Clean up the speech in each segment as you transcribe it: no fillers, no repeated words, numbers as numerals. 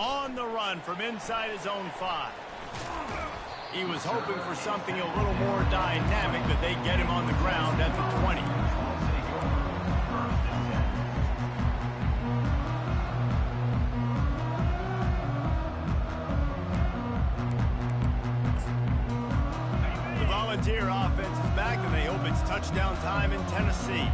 On the run from inside his own 5. He was hoping for something a little more dynamic, but they get him on the ground at the 20. The Volunteer offense is back, and they hope it's touchdown time in Tennessee.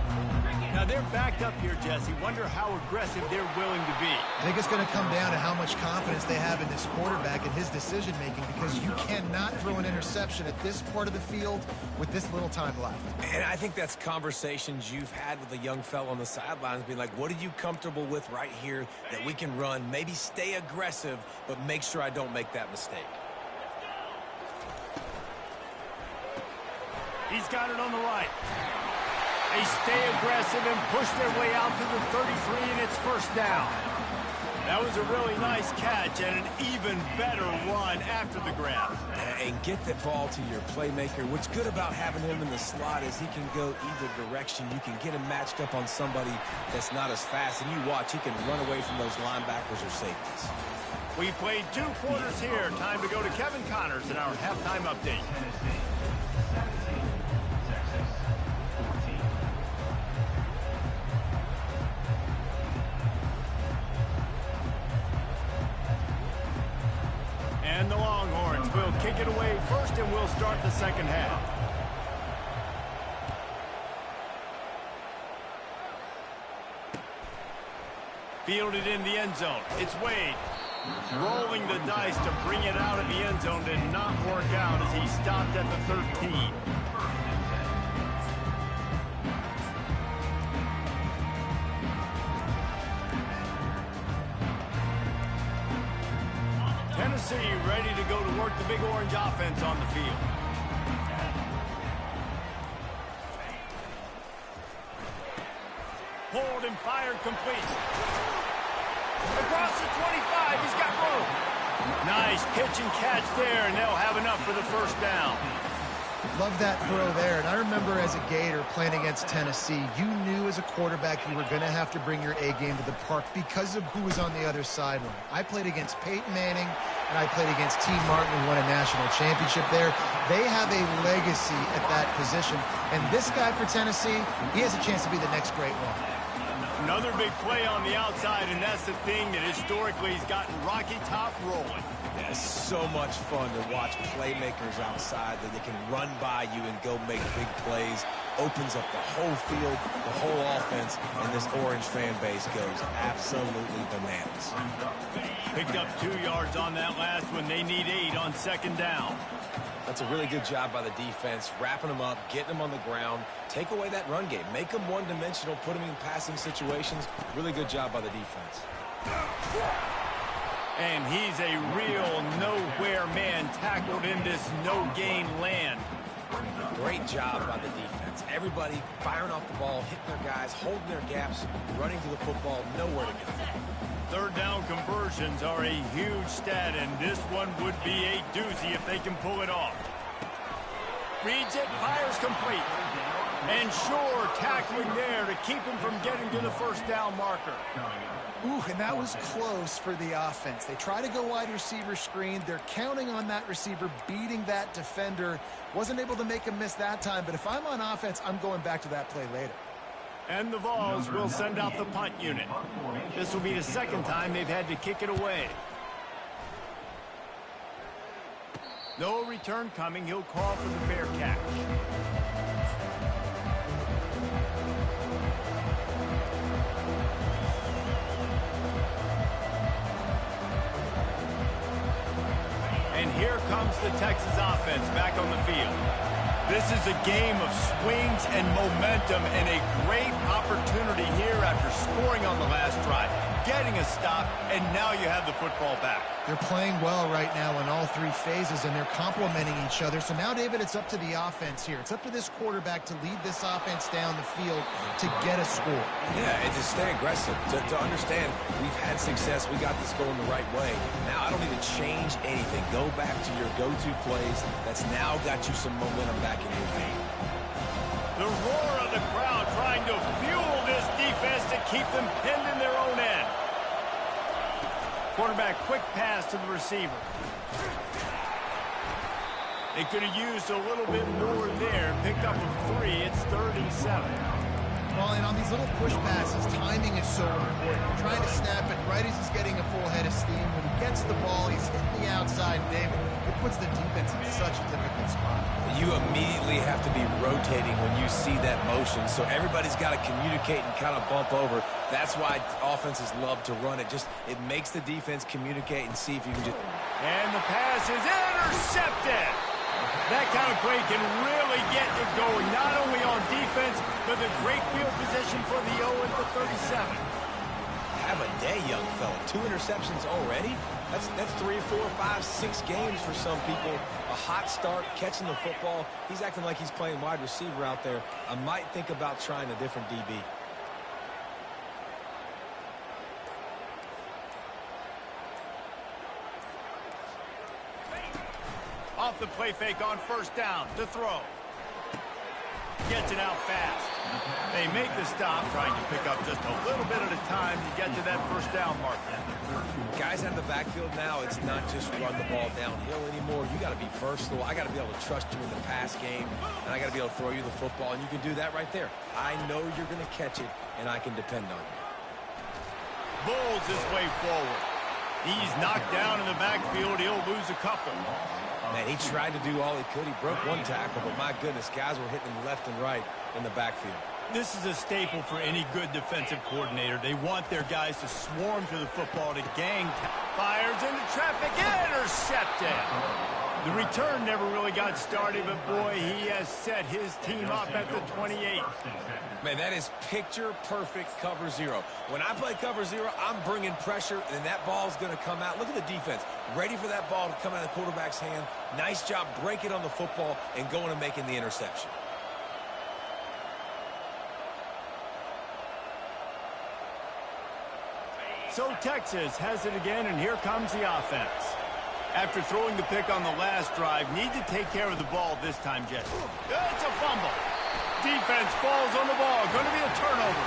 Now, they're backed up here, Jesse. Wonder how aggressive they're willing to be. I think it's going to come down to how much confidence they have in this quarterback and his decision-making, because you cannot throw an interception at this part of the field with this little time left. And I think that's conversations you've had with a young fellow on the sidelines, being like, what are you comfortable with right here that we can run? Maybe stay aggressive, but make sure I don't make that mistake. He's got it on the right. They stay aggressive and push their way out to the 33, and it's first down. That was a really nice catch and an even better run after the grab. And get that ball to your playmaker. What's good about having him in the slot is he can go either direction. You can get him matched up on somebody that's not as fast, and you watch, he can run away from those linebackers or safeties. We played 2 quarters here. Time to go to Kevin Connors in our halftime update. And the Longhorns will kick it away first, and we'll start the second half. Fielded in the end zone. It's Wade. Rolling the dice to bring it out of the end zone did not work out as he stopped at the 13. Tennessee ready to go to work the Big Orange offense on the field. Pulled and fired complete. Across the 25, he's got room. Nice pitch and catch there, and they'll have enough for the first down. Love that throw there. And I remember as a Gator playing against Tennessee, you knew as a quarterback you were going to have to bring your A game to the park because of who was on the other sideline. I played against Peyton Manning, and I played against T. Martin, who won a national championship there. They have a legacy at that position. And this guy for Tennessee, he has a chance to be the next great one. Another big play on the outside, and that's the thing that historically has gotten Rocky Top rolling. Yeah, it's so much fun to watch playmakers outside that they can run by you and go make big plays. Opens up the whole field, the whole offense, and this Orange fan base goes absolutely bananas. Picked up 2 yards on that last one. They need 8 on second down. That's a really good job by the defense, wrapping them up, getting them on the ground. Take away that run game. Make them one-dimensional, put them in passing situations. Really good job by the defense. And he's a real nowhere man tackled in this no-gain land. Great job by the defense. Everybody firing off the ball, hitting their guys, holding their gaps, running to the football, nowhere to go. Third down conversions are a huge stat, and this one would be a doozy if they can pull it off. Reads it, fires complete. And sure, tackling there to keep him from getting to the first down marker. Ooh, and that was close for the offense. They try to go wide receiver screen. They're counting on that receiver beating that defender. Wasn't able to make him miss that time, but if I'm on offense, I'm going back to that play later. And the Vols will send out the punt unit. This will be the second time they've had to kick it away. No return coming. He'll call for the fair catch. And here comes the Texas offense back on the field. This is a game of swings and momentum, and a great opportunity here after scoring on the last drive, getting a stop, and now you have the football back. They're playing well right now in all 3 phases, and they're complementing each other. So now, David, it's up to the offense here. It's up to this quarterback to lead this offense down the field to get a score. Yeah, and to stay aggressive, to understand we've had success, we got this going the right way. Now I don't need to change anything. Go back to your go-to plays. That's now got you some momentum back in your feet. The roar of the crowd trying to fuel this defense to keep them pinned in their own end. Quarterback quick pass to the receiver. They could have used a little bit more there. Picked up a 3. It's 3rd and 7. Well, and on these little push passes, timing is so important. You're trying to snap it right as he's getting a full head of steam. When he gets the ball, he's hitting the outside. David, it puts the defense in such a difficult spot. You immediately have to be rotating when you see that motion, so everybody's got to communicate and kind of bump over. That's why offenses love to run it. It makes the defense communicate and see if you can just... And the pass is intercepted. That kind of play can really get it going, not only on defense, but the great field position for the 0 at the 37. Have a day, young fella. 2 interceptions already? That's 3, 4, 5, 6 games for some people. A hot start, catching the football. He's acting like he's playing wide receiver out there. I might think about trying a different DB. Off the play fake on 1st down to throw. Gets it out fast. They make the stop, trying to pick up just a little bit at a time to get to that 1st down mark. Guys out of the backfield now, it's not just run the ball downhill anymore. You got to be versatile. I got to be able to trust you in the pass game, and I got to be able to throw you the football, and you can do that right there. I know you're going to catch it, and I can depend on you. Bowls his way forward. He's knocked down in the backfield. He'll lose a couple. Man, he tried to do all he could. He broke 1 tackle, but my goodness, guys were hitting him left and right in the backfield. This is a staple for any good defensive coordinator. They want their guys to swarm to the football, to gang. Fires into traffic, intercepted. The return never really got started, but boy, he has set his team up at the 28. Man, that is picture-perfect cover 0. When I play cover 0, I'm bringing pressure, and that ball's going to come out. Look at the defense. Ready for that ball to come out of the quarterback's hand. Nice job breaking on the football and going and making the interception. So Texas has it again, and here comes the offense. After throwing the pick on the last drive, need to take care of the ball this time, Jesse. It's a fumble. Defense falls on the ball. Going to be a turnover.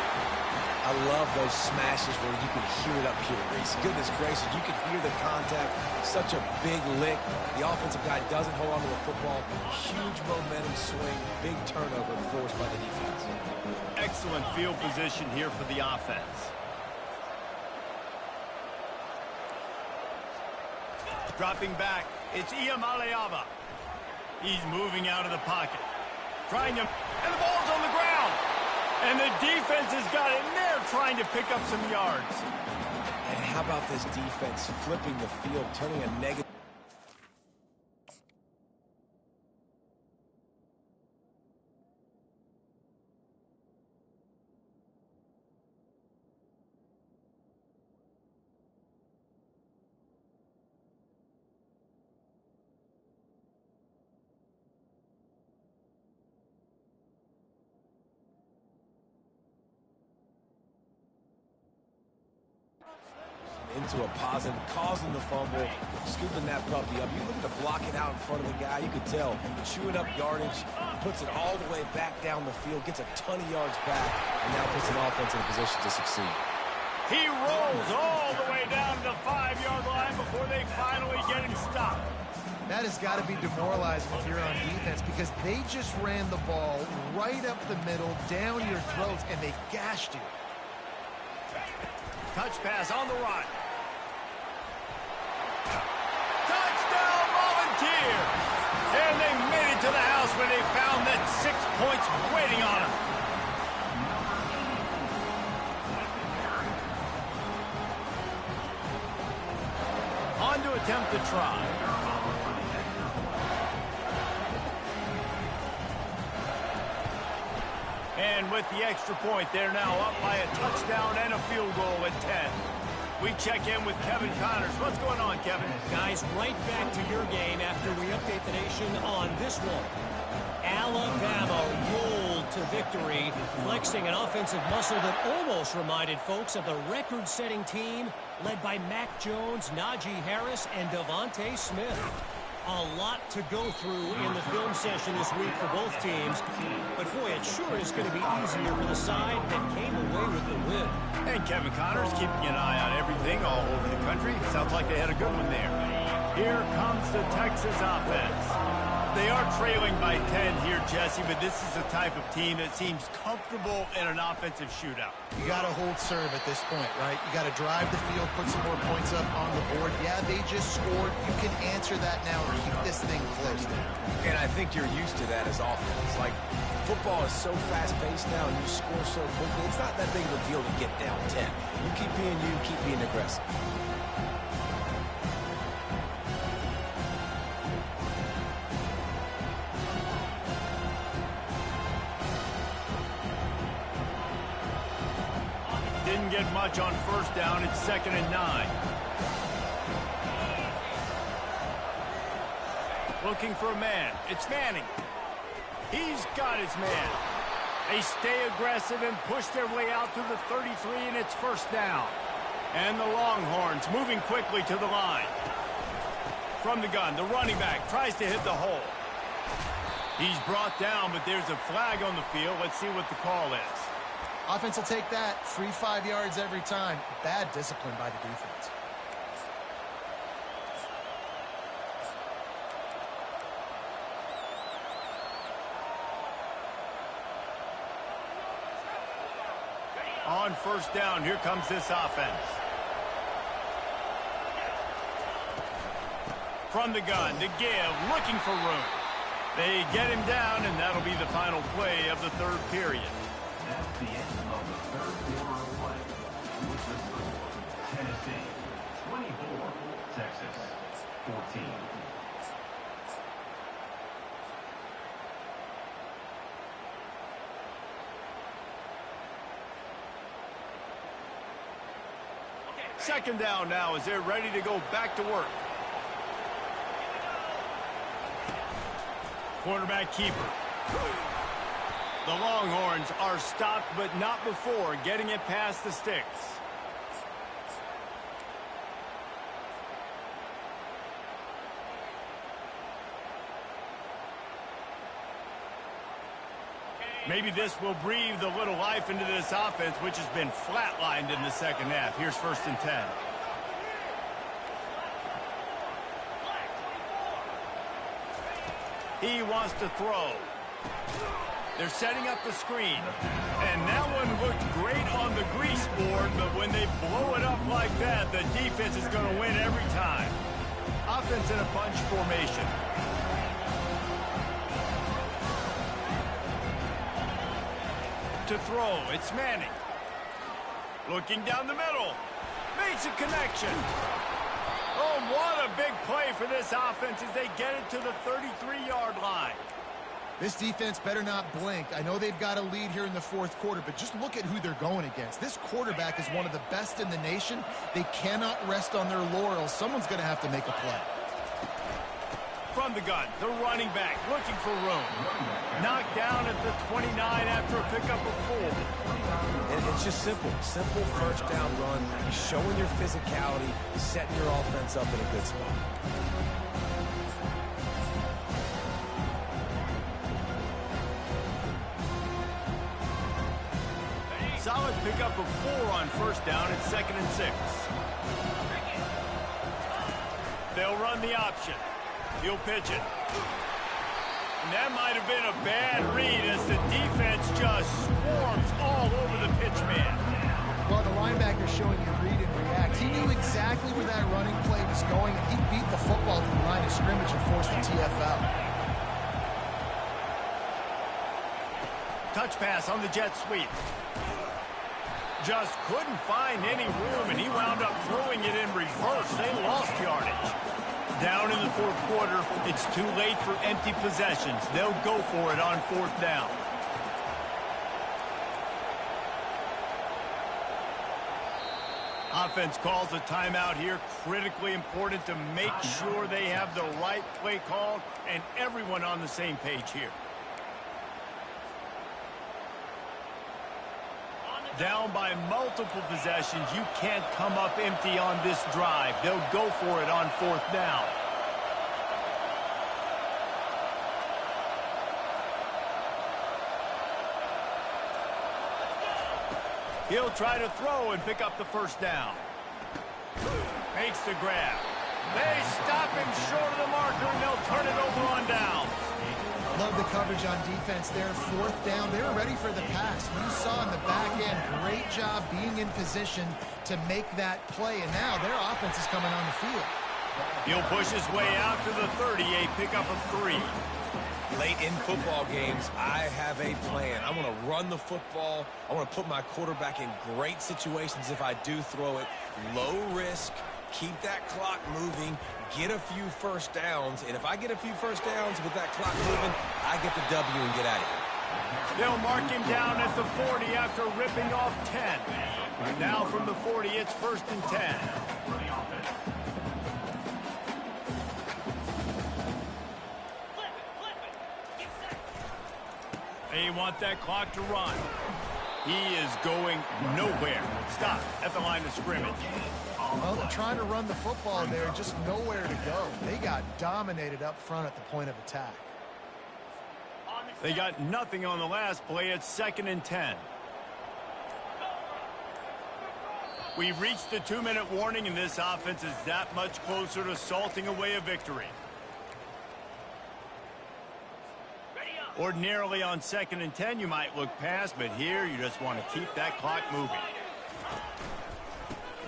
I love those smashes where you can hear it up here, Reese. Goodness gracious, you can hear the contact. Such a big lick. The offensive guy doesn't hold on to the football. Huge momentum swing. Big turnover forced by the defense. Excellent field position here for the offense. Dropping back, it's Iamaleava. He's moving out of the pocket. Trying to, and the ball's on the ground. And the defense has got it in there, trying to pick up some yards. And how about this defense flipping the field, turning a negative. Into a positive, causing the fumble, scooping that puppy up. You look at the blocking out in front of the guy, you could tell, chewing up yardage, puts it all the way back down the field, gets a ton of yards back, and now puts an offense in a position to succeed. He rolls all the way down to the 5-yard line before they finally get him stopped. That has got to be demoralizing if you're on defense, because they just ran the ball right up the middle, down your throats, and they gashed you. Touch pass on the run. Touchdown, Volunteers! And they made it to the house when they found that 6 points waiting on them. On to attempt to try. And with the extra point, they're now up by a touchdown and a field goal at 10. We check in with Kevin Connors. What's going on, Kevin? Guys, right back to your game after we update the nation on this one. Alabama rolled to victory, flexing an offensive muscle that almost reminded folks of the record-setting team led by Mac Jones, Najee Harris, and Devontae Smith. A lot to go through in the film session this week for both teams, but boy, it sure is going to be easier for the side that came away with the win. And And Kevin Connors keeping an eye on everything all over the country. Sounds like they had a good one there. Here comes the Texas offense. They are trailing by 10 here, Jesse, but this is the type of team that seems comfortable in an offensive shootout. You got to hold serve at this point, right? You got to drive the field, put some more points up on the board. Yeah, they just scored. You can answer that now and keep this thing close. And I think you're used to that as offense. Like, football is so fast-paced now and you score so quickly, it's not that big of a deal to get down 10. You keep being aggressive. Didn't get much on first down. It's 2nd and 9. Looking for a man. It's Manning. He's got his man. They stay aggressive and push their way out to the 33, and it's first down. And the Longhorns moving quickly to the line. From the gun, the running back tries to hit the hole. He's brought down, but there's a flag on the field. Let's see what the call is. Offense will take that. Free 5 yards every time. Bad discipline by the defense. On first down, here comes this offense. From the gun, to give, looking for room. They get him down, and that'll be the final play of the third period. That's the end of the third quarter of play. With the score, Tennessee 24, Texas 14. Second down now as they're ready to go back to work. Quarterback keeper. The Longhorns are stopped, but not before getting it past the sticks. Maybe this will breathe a little life into this offense, which has been flatlined in the second half. Here's 1st and 10. He wants to throw. They're setting up the screen. And that one looked great on the grease board, but when they blow it up like that, the defense is going to win every time. Offense in a bunch formation. To throw, it's Manning. Looking down the middle. Makes a connection. Oh, what a big play for this offense as they get it to the 33-yard line. This defense better not blink. I know they've got a lead here in the fourth quarter, but just look at who they're going against. This quarterback is one of the best in the nation. They cannot rest on their laurels. Someone's going to have to make a play. From the gun, the running back looking for room. Knocked down at the 29 after a pickup of 4. And it's just simple. Simple first down run, showing your physicality, setting your offense up in a good spot. Solid pickup of 4 on first down at 2nd and 6. They'll run the option. He'll pitch it. And that might have been a bad read as the defense just swarms all over the pitch man. Well, the linebacker showing you read and react. He knew exactly where that running play was going, and he beat the football to the line of scrimmage and forced the TFL. Touch pass on the jet sweep. Just couldn't find any room, and he wound up throwing it in reverse. They lost yardage. Down in the fourth quarter, it's too late for empty possessions. They'll go for it on fourth down. Offense calls a timeout here. Critically important to make sure they have the right play called and everyone on the same page here. Down by multiple possessions. You can't come up empty on this drive. They'll go for it on fourth down. He'll try to throw and pick up the first down. Makes the grab. They stop him short of the marker, and they'll turn it over on downs. Love the coverage on defense there. Fourth down. They were ready for the pass. You saw in the back end, great job being in position to make that play. And now their offense is coming on the field. He'll push his way out to the 30, a pickup of 3. Late in football games, I have a plan. I want to run the football. I want to put my quarterback in great situations if I do throw it. Low risk, keep that clock moving, get a few first downs. And if I get a few first downs with that clock moving, I get the W and get out of here. They'll mark him down at the 40 after ripping off 10. Now from the 40, it's 1st and 10. They want that clock to run. He is going nowhere. Stop at the line of scrimmage. Well, they're trying to run the football there, just nowhere to go. They got dominated up front at the point of attack. They got nothing on the last play. It's 2nd and 10. We've reached the 2-minute warning, and this offense is that much closer to salting away a victory. Ordinarily on 2nd and 10, you might look past, but here you just want to keep that clock moving.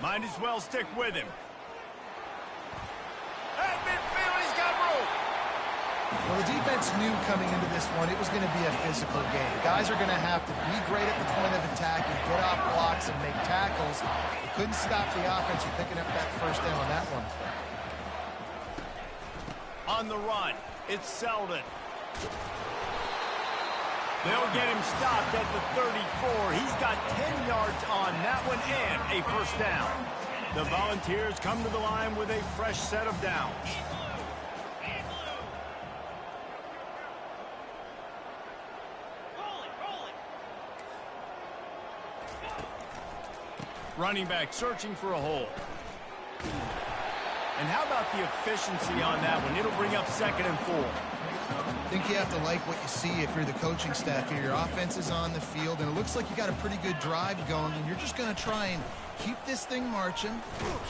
Might as well stick with him. At midfield, he's got room. Well, the defense knew coming into this one it was going to be a physical game. Guys are going to have to be great at the point of attack and get off blocks and make tackles. They couldn't stop the offense from picking up that first down on that one. On the run, it's Selden. They'll get him stopped at the 34. He's got 10 yards on that one and a first down. The Volunteers come to the line with a fresh set of downs. Running back searching for a hole. And how about the efficiency on that one? It'll bring up 2nd and 4. I think you have to like what you see if you're the coaching staff here. Your offense is on the field, and it looks like you got a pretty good drive going, and you're just going to try and keep this thing marching,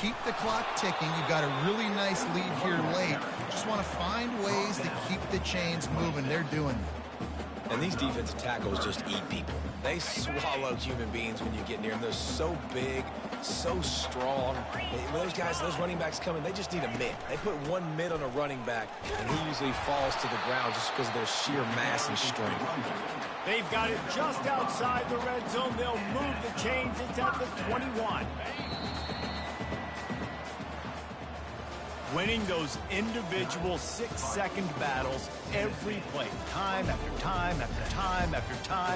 keep the clock ticking. You've got a really nice lead here late. Just want to find ways to keep the chains moving. They're doing it. And these defensive tackles just eat people. They swallow human beings when you get near them. They're so big, so strong. When those guys, those running backs come in, they just need a mid. They put one mid on a running back, and he usually falls to the ground just because of their sheer mass and strength. They've got it just outside the red zone. They'll move the chains. It's at the 21. Winning those individual 6-second battles every play, time after time after time after time.